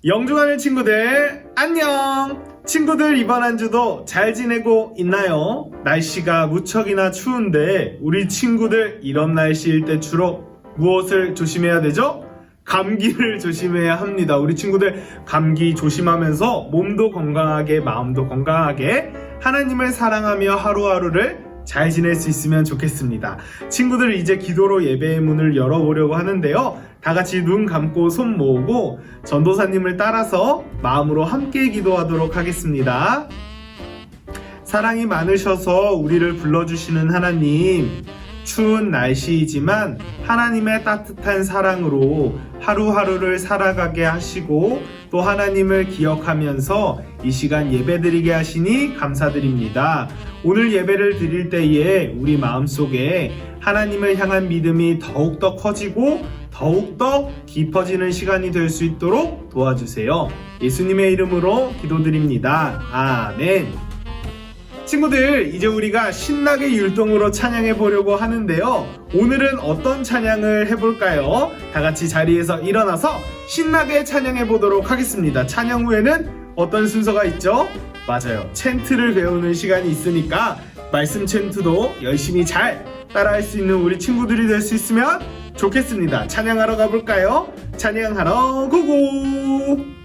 영중하는 친구들 안녕! 친구들 이번 한 주도 잘 지내고 있나요? 날씨가 무척이나 추운데 우리 친구들 이런 날씨일 때 주로 무엇을 조심해야 되죠? 감기를 조심해야 합니다. 우리 친구들 감기 조심하면서 몸도 건강하게 마음도 건강하게 하나님을 사랑하며 하루하루를 잘 지낼 수 있으면 좋겠습니다. 친구들 이제 기도로 예배의 문을 열어보려고 하는데요. 다 같이 눈 감고 손 모으고 전도사님을 따라서 마음으로 함께 기도하도록 하겠습니다. 사랑이 많으셔서 우리를 불러주시는 하나님, 추운 날씨이지만 하나님의 따뜻한 사랑으로 하루하루를 살아가게 하시고 또 하나님을 기억하면서 이 시간 예배드리게 하시니 감사드립니다. 오늘 예배를 드릴 때에 우리 마음속에 하나님을 향한 믿음이 더욱더 커지고 더욱더 깊어지는 시간이 될 수 있도록 도와주세요. 예수님의 이름으로 기도드립니다. 아멘. 친구들, 이제 우리가 신나게 율동으로 찬양해 보려고 하는데요. 오늘은 어떤 찬양을 해볼까요? 다 같이 자리에서 일어나서 신나게 찬양해 보도록 하겠습니다. 찬양 후에는 어떤 순서가 있죠? 맞아요. 챈트를 배우는 시간이 있으니까 말씀 챈트도 열심히 잘 따라할 수 있는 우리 친구들이 될 수 있으면 좋겠습니다. 찬양하러 가볼까요? 찬양하러 고고!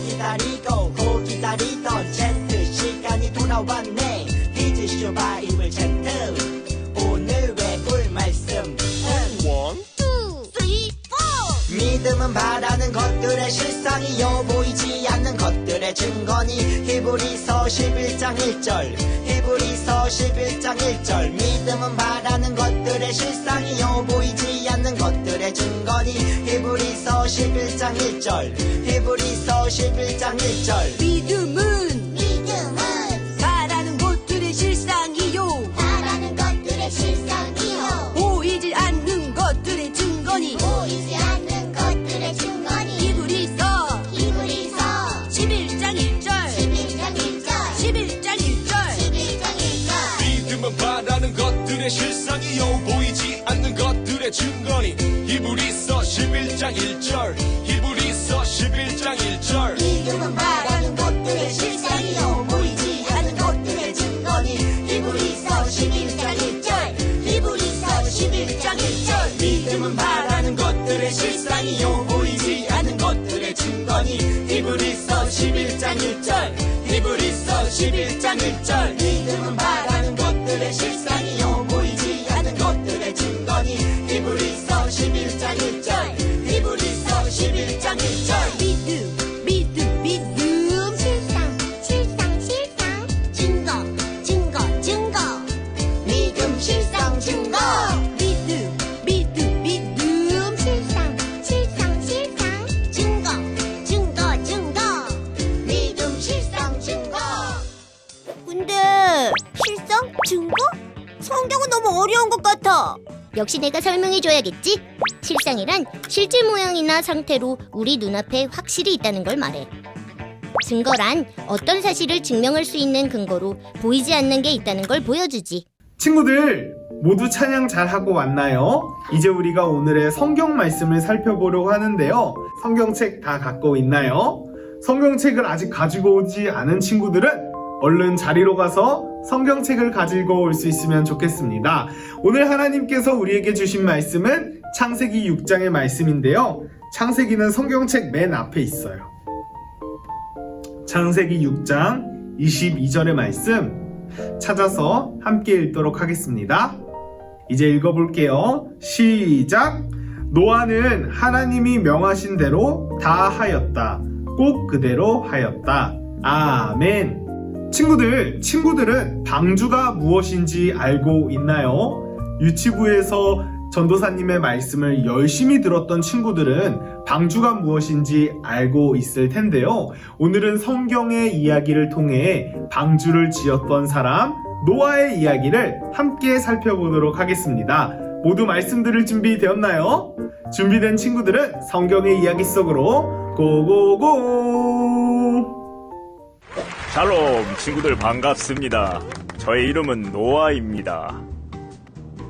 기다리고 고 기다리던 챈트 시간이 돌아왔네. 히트쇼 바이블 챈트 오늘 외울 말씀은 1, 2, 3, 4 믿음은 바라는 것들의 실상이요 보이지 않는 것들의 증거니. 히브리서 11장 1절 히브리서 11장 1절 믿음은 바라는 것들의 실상이요 보이지 않는 것들의 증거니. 히브리서 11장 1절 히브리서 11장 1절 믿음은 바라는 것들의 실상이요 바라는 것들의 실상이 것들의 실상이요 보이지 않는 것들의 증거니 히브리서 11장 1절 히브리서 11장 1절 믿음은 말하는 것들의 실상이요 보이지 않는 것들의 증거니 히브리서 11장 1절 히브리서 11장 1절 믿음은 말하는 것들의 실상이요 보이지 않는 것들의 증거니 히브리서 11장 1절 히브리서 11장 1절 믿음은 말하는 것들의 실상이요 보이지 않는 것들의 증거니 히브리서 11장 1절 히브리서 11장 1절 믿음 실상 증거 믿음 실상 증거 믿음 실상 증거 믿음 실상 증거 근데 실상 증거? 성경은 너무 어려운 것 같아. 역시 내가 설명해줘야겠지? 실상이란 실질 모양이나 상태로 우리 눈앞에 확실히 있다는 걸 말해. 증거란 어떤 사실을 증명할 수 있는 근거로 보이지 않는 게 있다는 걸 보여주지. 친구들 모두 찬양 잘하고 왔나요? 이제 우리가 오늘의 성경 말씀을 살펴보려고 하는데요. 성경책 다 갖고 있나요? 성경책을 아직 가지고 오지 않은 친구들은 얼른 자리로 가서 성경책을 가지고 올 수 있으면 좋겠습니다. 오늘 하나님께서 우리에게 주신 말씀은 창세기 6장의 말씀인데요. 창세기는 성경책 맨 앞에 있어요. 창세기 6장 22절의 말씀 찾아서 함께 읽도록 하겠습니다. 이제 읽어볼게요. 시작! 노아는 하나님이 명하신 대로 다 하였다. 꼭 그대로 하였다. 아멘. 친구들은 방주가 무엇인지 알고 있나요? 유치부에서 전도사님의 말씀을 열심히 들었던 친구들은 방주가 무엇인지 알고 있을 텐데요. 오늘은 성경의 이야기를 통해 방주를 지었던 사람 노아의 이야기를 함께 살펴보도록 하겠습니다. 모두 말씀 들을 준비 되었나요? 준비된 친구들은 성경의 이야기 속으로 고고고! 샬롬 친구들 반갑습니다. 저의 이름은 노아입니다.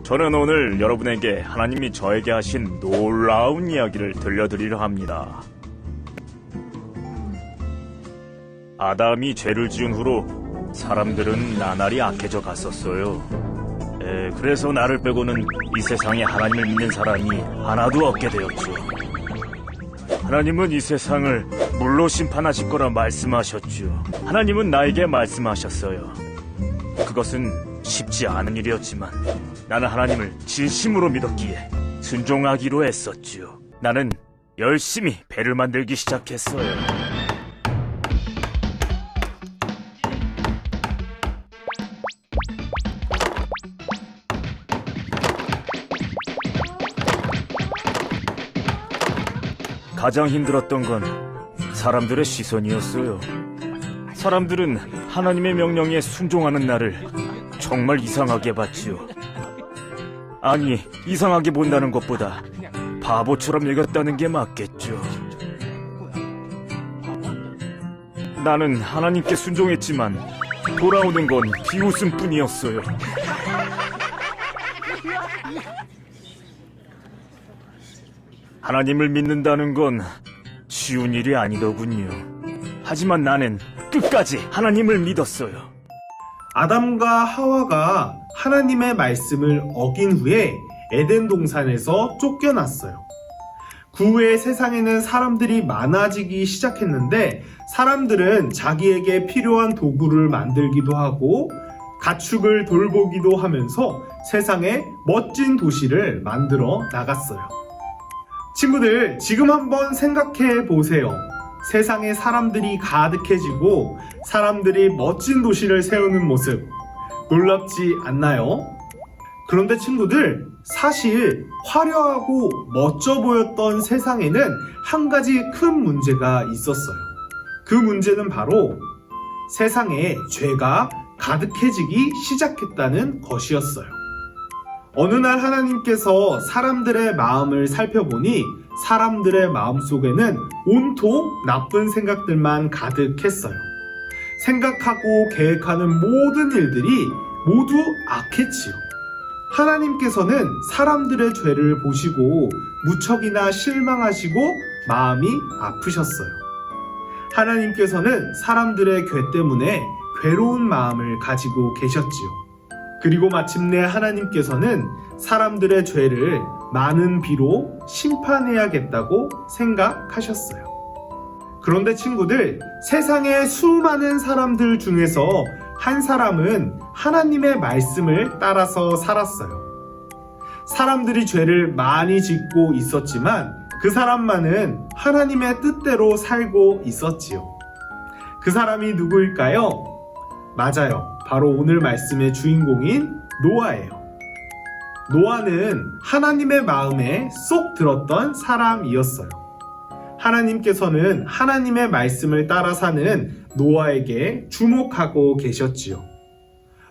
저는 오늘 여러분에게 하나님이 저에게 하신 놀라운 이야기를 들려드리려 합니다. 아담이 죄를 지은 후로 사람들은 나날이 악해져 갔었어요. 그래서 나를 빼고는 이 세상에 하나님을 믿는 사람이 하나도 없게 되었죠. 하나님은 이 세상을 물로 심판하실 거라 말씀하셨죠. 하나님은 나에게 말씀하셨어요. 그것은 쉽지 않은 일이었지만 나는 하나님을 진심으로 믿었기에 순종하기로 했었죠. 나는 열심히 배를 만들기 시작했어요. 가장 힘들었던 건 사람들의 시선이었어요. 사람들은 하나님의 명령에 순종하는 나를 정말 이상하게 봤지요. 아니, 이상하게 본다는 것보다 바보처럼 여겼다는 게 맞겠죠. 나는 하나님께 순종했지만 돌아오는 건 비웃음뿐이었어요. 하나님을 믿는다는 건 쉬운 일이 아니더군요. 하지만 나는 끝까지 하나님을 믿었어요. 아담과 하와가 하나님의 말씀을 어긴 후에 에덴 동산에서 쫓겨났어요. 그 후에 세상에는 사람들이 많아지기 시작했는데 사람들은 자기에게 필요한 도구를 만들기도 하고 가축을 돌보기도 하면서 세상에 멋진 도시를 만들어 나갔어요. 친구들, 지금 한번 생각해 보세요. 세상에 사람들이 가득해지고 사람들이 멋진 도시를 세우는 모습 놀랍지 않나요? 그런데 친구들, 사실 화려하고 멋져 보였던 세상에는 한 가지 큰 문제가 있었어요. 그 문제는 바로 세상에 죄가 가득해지기 시작했다는 것이었어요. 어느 날 하나님께서 사람들의 마음을 살펴보니 사람들의 마음속에는 온통 나쁜 생각들만 가득했어요. 생각하고 계획하는 모든 일들이 모두 악했지요. 하나님께서는 사람들의 죄를 보시고 무척이나 실망하시고 마음이 아프셨어요. 하나님께서는 사람들의 죄 때문에 괴로운 마음을 가지고 계셨지요. 그리고 마침내 하나님께서는 사람들의 죄를 많은 비로 심판해야겠다고 생각하셨어요. 그런데 친구들, 세상의 수많은 사람들 중에서 한 사람은 하나님의 말씀을 따라서 살았어요. 사람들이 죄를 많이 짓고 있었지만 그 사람만은 하나님의 뜻대로 살고 있었지요. 그 사람이 누구일까요? 맞아요. 바로 오늘 말씀의 주인공인 노아예요. 노아는 하나님의 마음에 쏙 들었던 사람이었어요. 하나님께서는 하나님의 말씀을 따라 사는 노아에게 주목하고 계셨지요.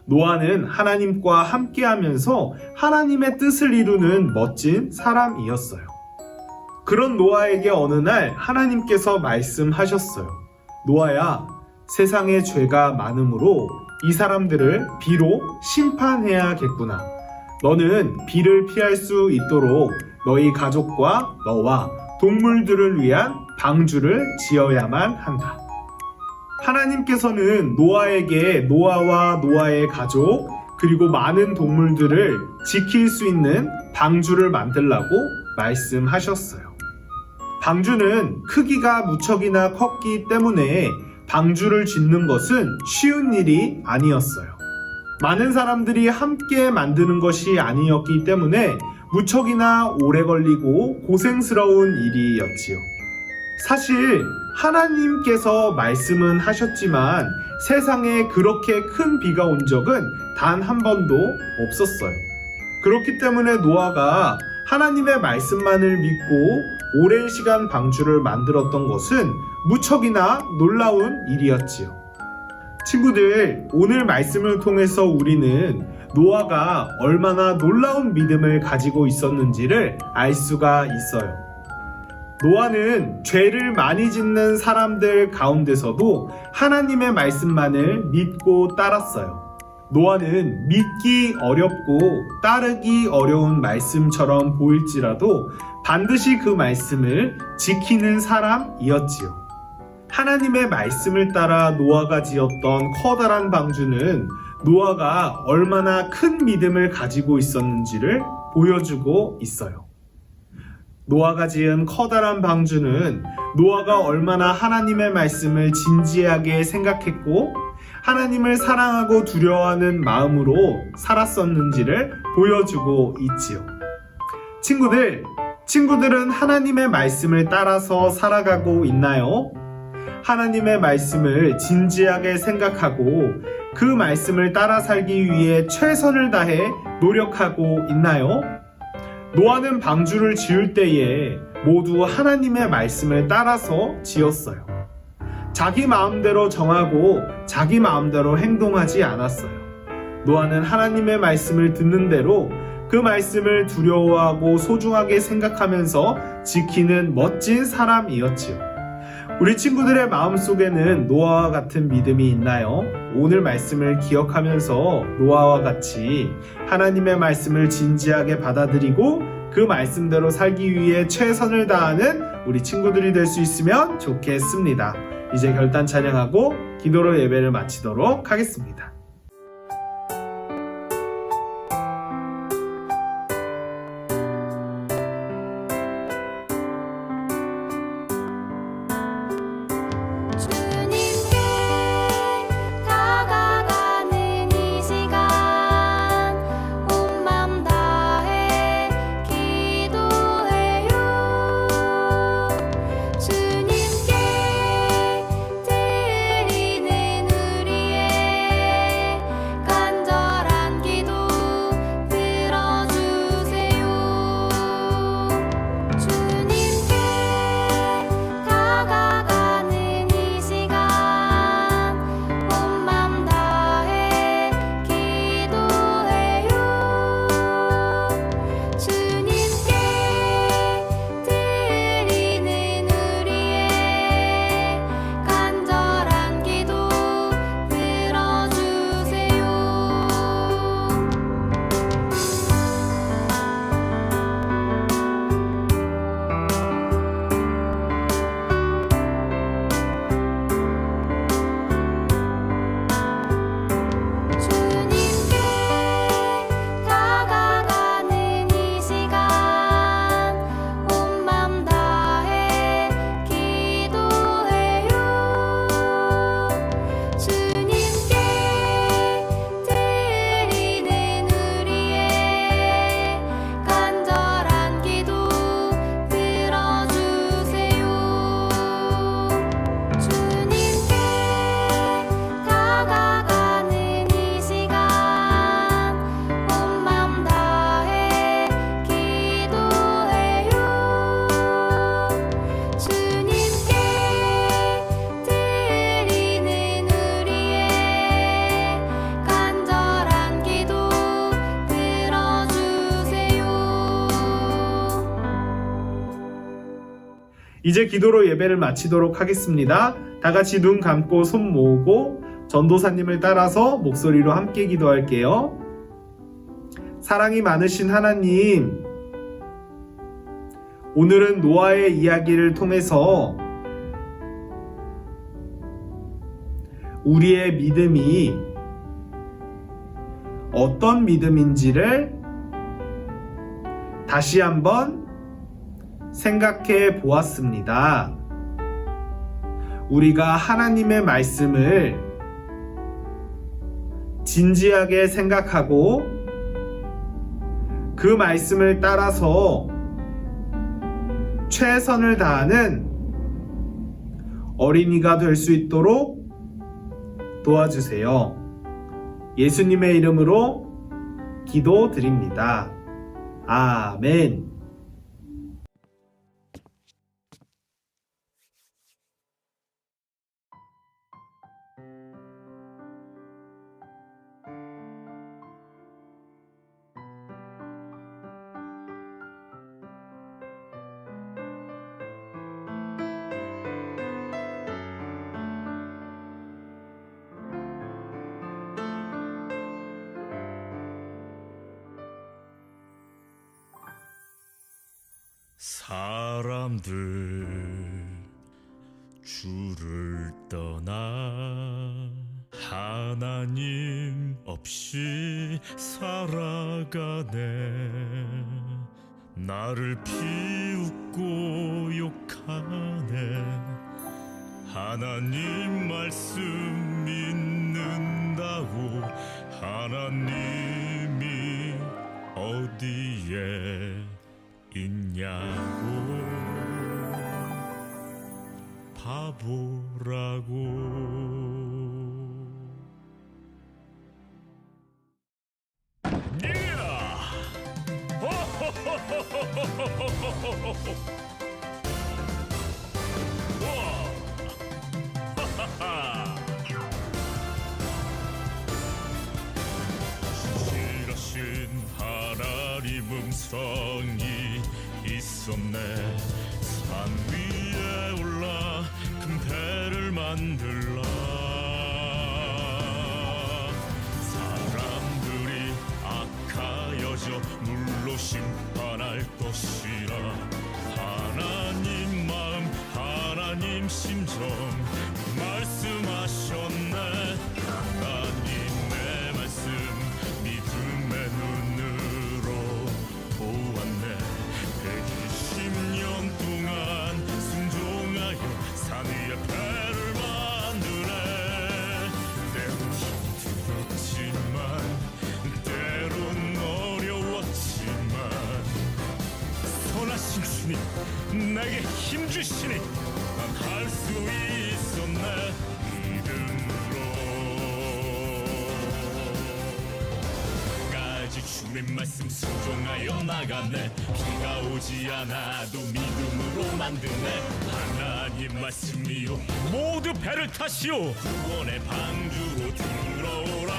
노아는 하나님과 함께하면서 하나님의 뜻을 이루는 멋진 사람이었어요. 그런 노아에게 어느 날 하나님께서 말씀하셨어요. 노아야, 세상에 죄가 많으므로 이 사람들을 비로 심판해야겠구나. 너는 비를 피할 수 있도록 너희 가족과 너와 동물들을 위한 방주를 지어야만 한다. 하나님께서는 노아에게 노아와 노아의 가족 그리고 많은 동물들을 지킬 수 있는 방주를 만들라고 말씀하셨어요. 방주는 크기가 무척이나 컸기 때문에 방주를 짓는 것은 쉬운 일이 아니었어요. 많은 사람들이 함께 만드는 것이 아니었기 때문에 무척이나 오래 걸리고 고생스러운 일이었지요. 사실 하나님께서 말씀은 하셨지만 세상에 그렇게 큰 비가 온 적은 단 한 번도 없었어요. 그렇기 때문에 노아가 하나님의 말씀만을 믿고 오랜 시간 방주를 만들었던 것은 무척이나 놀라운 일이었지요. 친구들, 오늘 말씀을 통해서 우리는 노아가 얼마나 놀라운 믿음을 가지고 있었는지를 알 수가 있어요. 노아는 죄를 많이 짓는 사람들 가운데서도 하나님의 말씀만을 믿고 따랐어요. 노아는 믿기 어렵고 따르기 어려운 말씀처럼 보일지라도 반드시 그 말씀을 지키는 사람이었지요. 하나님의 말씀을 따라 노아가 지었던 커다란 방주는 노아가 얼마나 큰 믿음을 가지고 있었는지를 보여주고 있어요. 노아가 지은 커다란 방주는 노아가 얼마나 하나님의 말씀을 진지하게 생각했고 하나님을 사랑하고 두려워하는 마음으로 살았었는지를 보여주고 있지요. 친구들은 하나님의 말씀을 따라서 살아가고 있나요? 하나님의 말씀을 진지하게 생각하고 그 말씀을 따라 살기 위해 최선을 다해 노력하고 있나요? 노아는 방주를 지을 때에 모두 하나님의 말씀을 따라서 지었어요. 자기 마음대로 정하고 자기 마음대로 행동하지 않았어요. 노아는 하나님의 말씀을 듣는 대로 그 말씀을 두려워하고 소중하게 생각하면서 지키는 멋진 사람이었지요. 우리 친구들의 마음속에는 노아와 같은 믿음이 있나요? 오늘 말씀을 기억하면서 노아와 같이 하나님의 말씀을 진지하게 받아들이고 그 말씀대로 살기 위해 최선을 다하는 우리 친구들이 될 수 있으면 좋겠습니다. 이제 결단 찬양하고 기도로 예배를 마치도록 하겠습니다. 주님께 다가가는 이 시간 온 맘 다해 기도해요. 주님께 드리는 우리의 이제 기도로 예배를 마치도록 하겠습니다. 다 같이 눈 감고 손 모으고 전도사님을 따라서 목소리로 함께 기도할게요. 사랑이 많으신 하나님, 오늘은 노아의 이야기를 통해서 우리의 믿음이 어떤 믿음인지를 다시 한번 생각해 보았습니다. 우리가 하나님의 말씀을 진지하게 생각하고 그 말씀을 따라서 최선을 다하는 어린이가 될 수 있도록 도와주세요. 예수님의 이름으로 기도드립니다. 아멘. 사람들 주를 떠나 하나님 없이 살아가네. 나를 비웃고 욕하네. 하나님 말씀 믿는다고 하나님이 어디에 있냐고 바보라고. 신실하신 하나님 음성이 있었네. 산 위에 올라 큰 배를 만들라. 사람들이 악하여져 물로 심판할 것이라. 하나님 마음 하나님 심정 말씀하셨네. 하나님의 말씀 믿음의 눈으로 보았네. 120년 동안 순종하여 산 위에 배를 만드네. 때론 힘들었지만 때론 어려웠지만 선하신 주님 내게 힘 주시니 난 할 수 있었네. 믿음으로 까지 주님 말씀 순종하여 나가네. 비가 오지 않아도 믿음으로 만드네. 하나님 말씀이요 모두 배를 타시오. 구원의 방주로 들어오라.